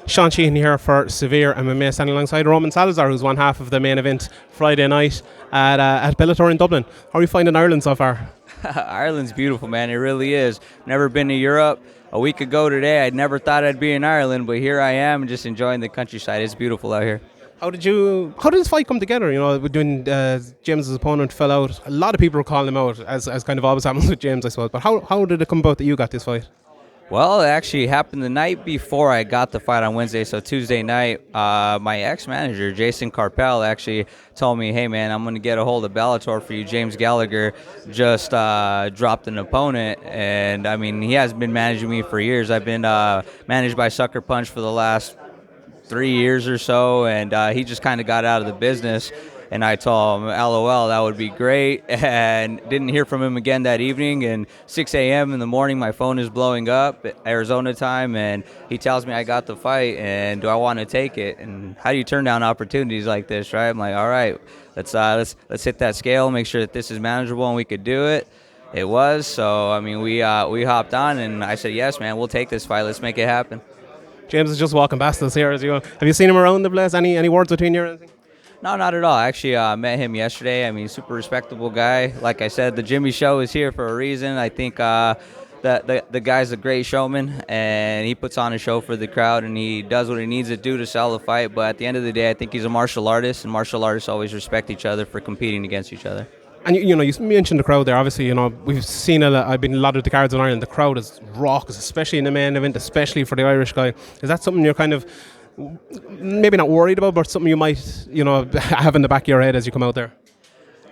Sean Sheehan here for Severe MMA, standing alongside Roman Salazar, who's one half of the main event Friday night at Bellator in Dublin. How are you finding Ireland so far? Ireland's beautiful, man. It really is. Never been to Europe. A week ago today, I never thought I'd be in Ireland, but here I am just enjoying the countryside. It's beautiful out here. How did this fight come together? You know, when James's opponent fell out, a lot of people were calling him out, as kind of always happens with James, I suppose. But how did it come about that you got this fight? Well, it actually happened the night before I got the fight on Wednesday, so Tuesday night, my ex-manager, Jason Carpel, actually told me, hey, man, I'm going to get a hold of Bellator for you. James Gallagher just dropped an opponent, and, I mean, he has been managing me for years. I've been managed by Sucker Punch for the last 3 years or so, and he just kind of got out of the business. And I told him, LOL, that would be great, and didn't hear from him again that evening. And 6 a.m. in the morning, my phone is blowing up, Arizona time, and he tells me I got the fight, and do I want to take it? And how do you turn down opportunities like this, right? I'm like, all right, let's hit that scale, make sure that this is manageable, and we could do it. It was, so I mean, we hopped on, and I said, yes, man, we'll take this fight. Let's make it happen. James is just walking past us here as you go. Have you seen him around the place? Any words between you or anything? No, not at all. I actually met him yesterday. I mean, super respectable guy. Like I said, the Jimmy Show is here for a reason. I think the guy's a great showman, and he puts on a show for the crowd, and he does what he needs to do to sell the fight. But at the end of the day, I think he's a martial artist, and martial artists always respect each other for competing against each other. And you mentioned the crowd there. Obviously, we've seen I've been a lot of the cards in Ireland. The crowd is raucous, especially in the main event, especially for the Irish guy. Is that something you're kind of maybe not worried about, but something you might have in the back of your head as you come out there?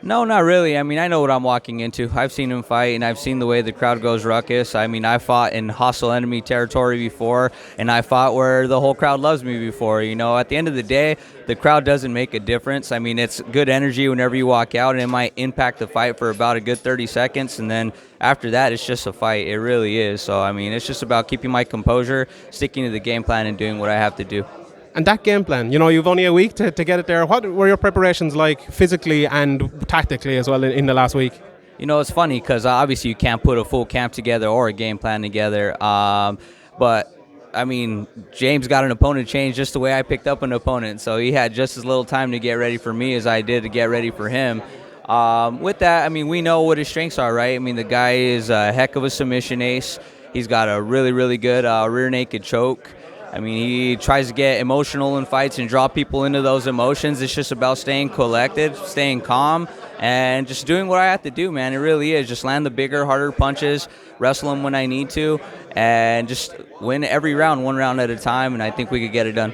No, not really. I mean, I know what I'm walking into. I've seen him fight, and I've seen the way the crowd goes ruckus. I mean, I fought in hostile enemy territory before, and I fought where the whole crowd loves me before. At the end of the day, the crowd doesn't make a difference. I mean, it's good energy whenever you walk out, and it might impact the fight for about a good 30 seconds, and then after that, it's just a fight. It really is. So, I mean, it's just about keeping my composure, sticking to the game plan, and doing what I have to do. And that game plan, you've only a week to get it there. What were your preparations like physically and tactically as well in the last week? It's funny because obviously you can't put a full camp together or a game plan together. But, I mean, James got an opponent change just the way I picked up an opponent. So he had just as little time to get ready for me as I did to get ready for him. With that, I mean, we know what his strengths are, right? I mean, the guy is a heck of a submission ace. He's got a really, really good rear naked choke. I mean, he tries to get emotional in fights and draw people into those emotions. It's just about staying collected, staying calm, and just doing what I have to do, man. It really is. Just land the bigger, harder punches, wrestle them when I need to, and just win every round, one round at a time, and I think we could get it done.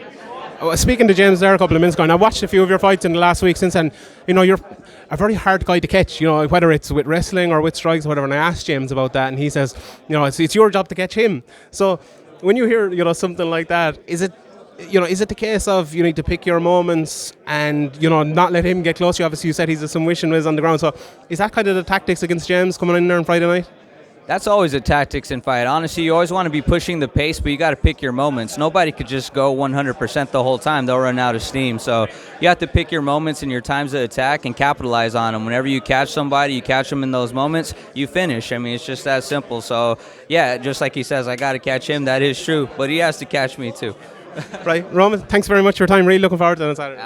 Speaking to James there a couple of minutes ago, and I watched a few of your fights in the last week since then. You're a very hard guy to catch, whether it's with wrestling or with strikes or whatever, and I asked James about that, and he says, it's your job to catch him. So when you hear, something like that, is it the case of you need to pick your moments and, not let him get close to you? Obviously, you said he's a submission whiz on the ground. So is that kind of the tactics against James coming in there on Friday night? That's always the tactics in fight. Honestly, you always want to be pushing the pace, but you got to pick your moments. Nobody could just go 100% the whole time. They'll run out of steam. So you have to pick your moments and your times to attack and capitalize on them. Whenever you catch somebody, you catch them in those moments, you finish. I mean, it's just that simple. So, yeah, just like he says, I got to catch him. That is true. But he has to catch me, too. Right. Roman, thanks very much for your time. Really looking forward to it on Saturday.